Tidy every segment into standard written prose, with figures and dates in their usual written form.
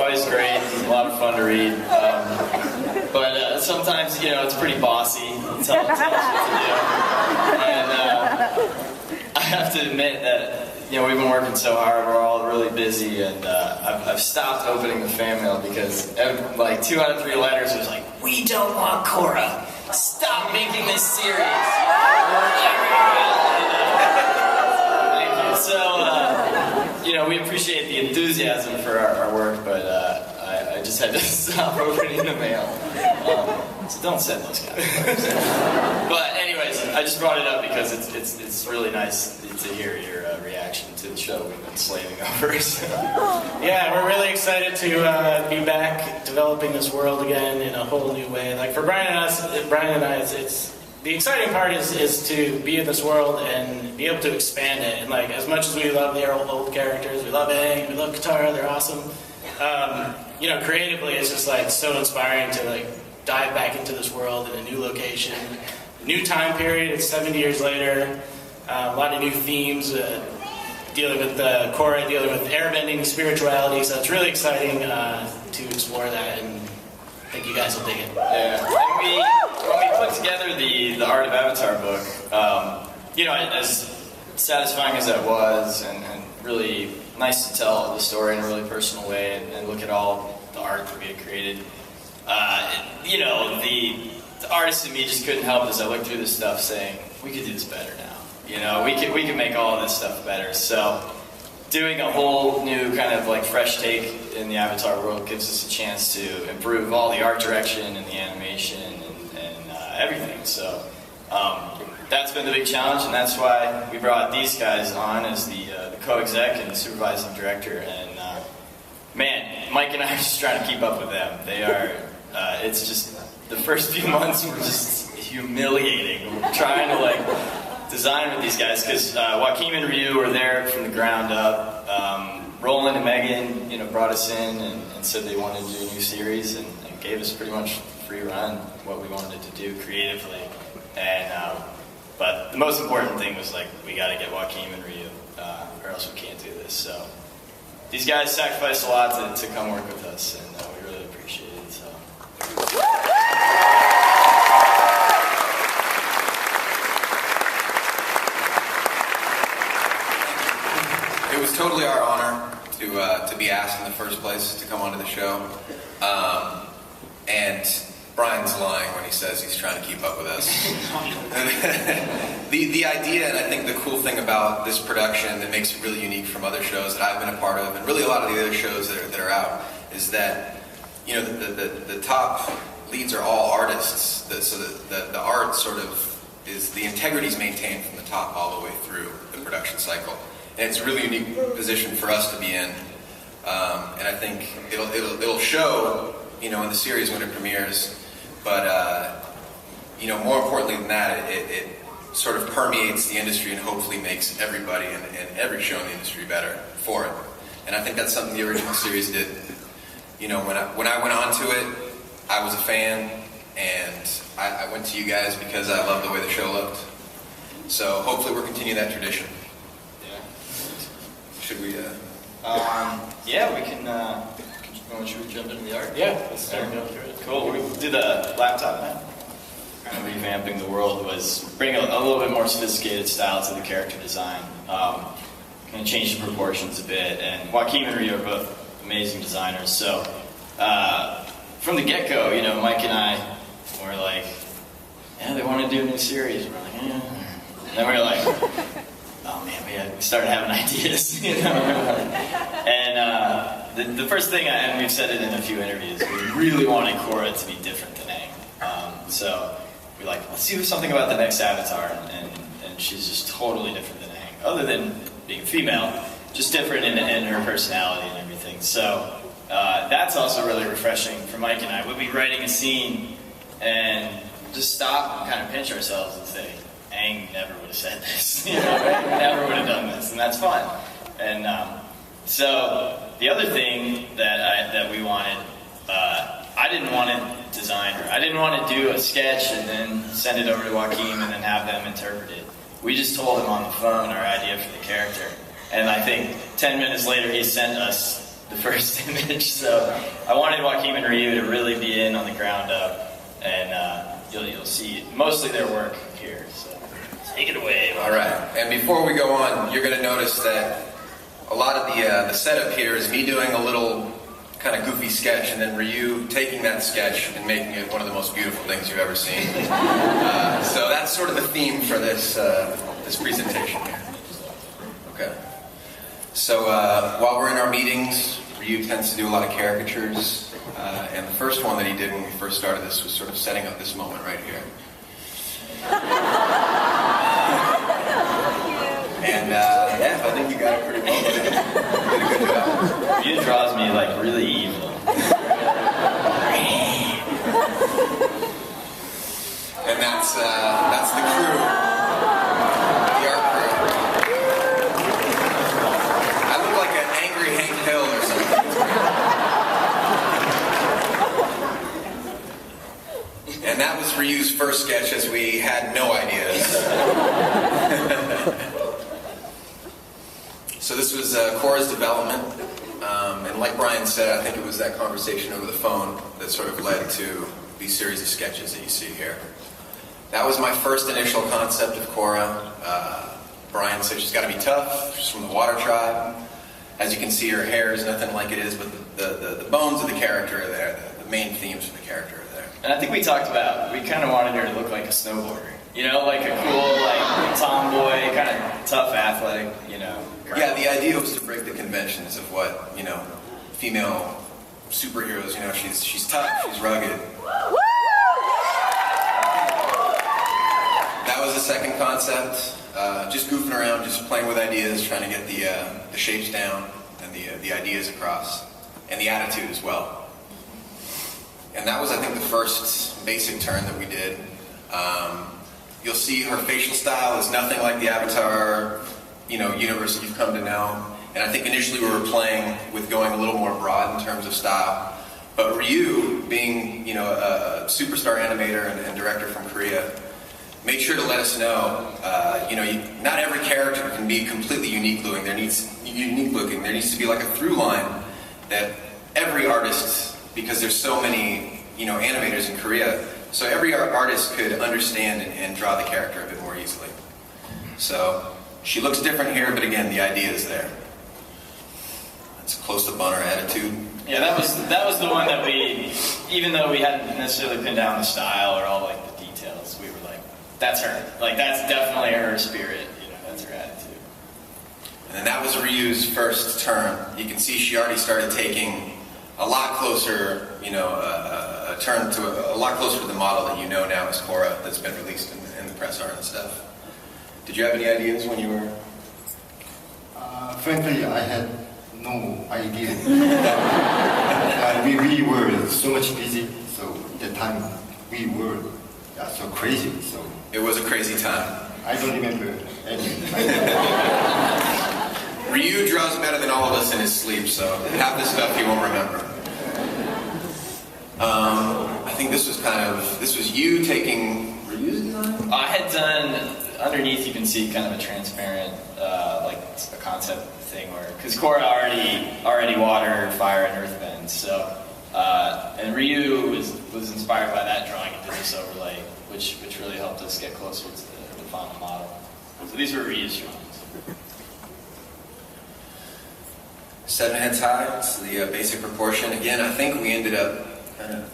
always great, a lot of fun to read. But sometimes, you know, it's pretty bossy. Tells what to do. And I have to admit that, you know, we've been working so hard, we're all really busy, and I've stopped opening the fan mail because like 2 out of 3 letters was like, "We don't want Korra. Stop making this series." Thank you. So, you know, we appreciate the enthusiasm for our work, but I just had to stop opening the mail. So don't send those guys. But anyways, I just brought it up because it's really nice to hear your reaction to the show we've been slaving over. So. Yeah, we're really excited to be back developing this world again in a whole new way. Like for Brian and I, it's the exciting part is to be in this world and be able to expand it. And like as much as we love the old characters, we love Aang, we love Katara, they're awesome. You know, creatively, it's just like so inspiring to like dive back into this world in a new location, new time period. It's 70 years later. A lot of new themes, dealing with Korra, dealing with airbending, spirituality. So it's really exciting to explore that, and I think you guys will dig it. Yeah. And when we put together the Art of Avatar book, you know, as satisfying as that was, and really nice to tell the story in a really personal way, and look at all the art that we had created. You know, the artist in me just couldn't help as I looked through this stuff saying, we could do this better now. You know, we can make all of this stuff better. So doing a whole new kind of like fresh take in the Avatar world gives us a chance to improve all the art direction and the animation and everything. So that's been the big challenge, and that's why we brought these guys on as the co-exec and the supervising director. And man, Mike and I are just trying to keep up with them. They are, it's just, the first few months were just humiliating. We're trying to like design with these guys, because Joaquin and Ryu were there from the ground up. Roland and Megan, you know, brought us in and said they wanted to do a new series, and gave us pretty much free run what we wanted to do creatively. And but the most important thing was like, we got to get Joaquin and Ryu, or else we can't do this. So these guys sacrificed a lot to come work with us, and we really appreciate it. So. It was totally our honor to be asked in the first place to come onto the show. And Brian's lying when he says he's trying to keep up with us. The idea, and I think the cool thing about this production that makes it really unique from other shows that I've been a part of, and really a lot of the other shows that are out, is that, you know, the top leads are all artists. So the art sort of is, the integrity is maintained from the top all the way through the production cycle. And it's a really unique position for us to be in, and I think it'll show, you know, in the series when it premieres. But you know, more importantly than that, it sort of permeates the industry and hopefully makes everybody and every show in the industry better for it. And I think that's something the original series did. You know, when I went onto it, I was a fan, and I went to you guys because I loved the way the show looked. So hopefully we'll continue that tradition. Should we? Yeah, we can. Should we jump into the art? Yeah, let's start going through it. Cool. We did the laptop map. Kind of revamping the world was bring a little bit more sophisticated style to the character design. Kind of change the proportions a bit. And Joaquin and Ryu are both amazing designers. So from the get-go, you know, Mike and I were like, yeah, they want to do a new series. And we're like, yeah. And then we were like, oh man, we started having ideas, you know. And the first thing, and we've said it in a few interviews, we really wanted Korra to be different than Aang. So we're like, let's do something about the next Avatar, and she's just totally different than Aang, other than being female, just different in her personality and everything. So that's also really refreshing for Mike and I. We'll be writing a scene and just stop and kind of pinch ourselves and say, Aang never would have said this, you know, never would have done this, and that's fun. And so the other thing that we wanted, I didn't want to design her. I didn't want to do a sketch and then send it over to Joaquin and then have them interpret it. We just told him on the phone our idea for the character, and I think 10 minutes later he sent us the first image. So I wanted Joaquin and Ryu to really be in on the ground up, and you'll see mostly their work here. So take it away. All right. And before we go on, you're going to notice that a lot of the setup here is me doing a little kind of goofy sketch, and then Ryu taking that sketch and making it one of the most beautiful things you've ever seen. So that's sort of the theme for this this presentation here. Okay. So while we're in our meetings, Ryu tends to do a lot of caricatures, and the first one that he did when we first started this was sort of setting up this moment right here. And yeah, I think you got it pretty well. You did a good job. Ryu draws me like really evil. And that's the crew, the art crew. I look like an angry Hank Hill or something. And that was Ryu's first sketch, as we had no ideas. So this was Korra's development, and like Brian said, I think it was that conversation over the phone that sort of led to these series of sketches that you see here. That was my first initial concept of Korra. Brian said she's got to be tough, she's from the Water Tribe. As you can see, her hair is nothing like it is, but the bones of the character are there, the main themes of the character are there. And I think we talked about, we kind of wanted her to look like a snowboarder. You know, like a cool, like, tomboy, kind of tough, athletic, you know. Yeah, the idea was to break the conventions of what, you know, female superheroes, you know, she's tough, she's rugged. That was the second concept, just goofing around, just playing with ideas, trying to get the shapes down and the ideas across, and the attitude as well. And that was, I think, the first basic turn that we did. You'll see her facial style is nothing like the Avatar, you know, universe that you've come to know. And I think initially we were playing with going a little more broad in terms of style. But Ryu, being, you know, a superstar animator and director from Korea, made sure to let us know, you know, not every character can be completely unique looking. There needs to be like a through line that every artist, because there's so many, you know, animators in Korea, so every artist could understand and draw the character a bit more easily. So she looks different here, but again, the idea is there. That's a close-up on her attitude. Yeah, that was the one that we, even though we hadn't necessarily pinned down the style or all like the details, we were like, that's her. Like, that's definitely her spirit. You know, that's her attitude. And then that was Ryu's first turn. You can see she already started taking a lot closer, you know, a turn to a lot closer to the model that you know now as Korra, that's been released in the press art and stuff. Did you have any ideas when you were? Frankly, I had no idea. We were so much busy, so at the time we were so crazy. So It was a crazy time. I don't remember anything. Ryu draws better than all of us in his sleep, so half the stuff he won't remember. I think this was you taking Ryu's design? I had done, underneath you can see kind of a transparent, like a concept thing where, because Korra already water, fire, and earth bends, so, and Ryu was inspired by that drawing and did this overlay, which really helped us get closer to the final model. So these were Ryu's drawings. 7 heads high, it's the basic proportion. Again, I think we ended up kind of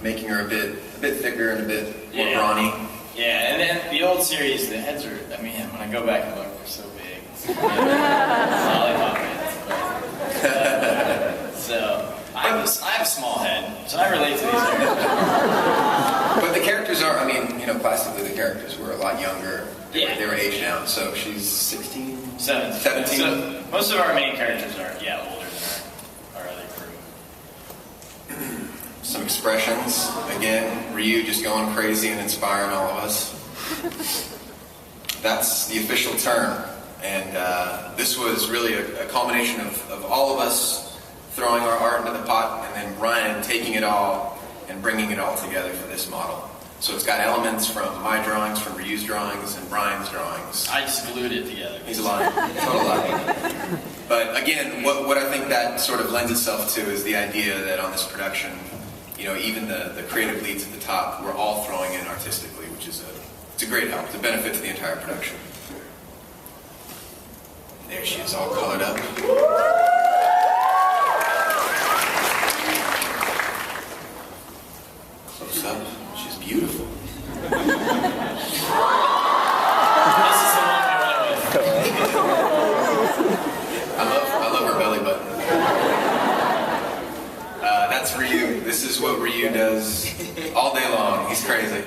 making her a bit thicker and a bit more brawny. Yeah, and then the old series, the heads are, I mean, when I go back and look, they're so big. Lollipop heads. So, I have a small head, so I relate to these areas. But the characters are, I mean, you know, classically the characters were a lot younger. They were aged down, so she's 16? 17. So, most of our main characters are, older than our other crew. Some expressions. Again, Ryu just going crazy and inspiring all of us. That's the official term. And this was really a culmination of all of us throwing our art into the pot, and then Brian taking it all and bringing it all together for this model. So it's got elements from my drawings, from Ryu's drawings, and Brian's drawings. I just glued it together. He's lying. Total lie. But again, what I think that sort of lends itself to is the idea that on this production, you know, even the creative leads at the top, we're all throwing in artistically, which is it's a great help. It's a benefit to the entire production. There she is, all colored up. Close up. She's beautiful. This is the one we went with. I love her belly button. That's Ryu. This is what Ryu does all day long. He's crazy.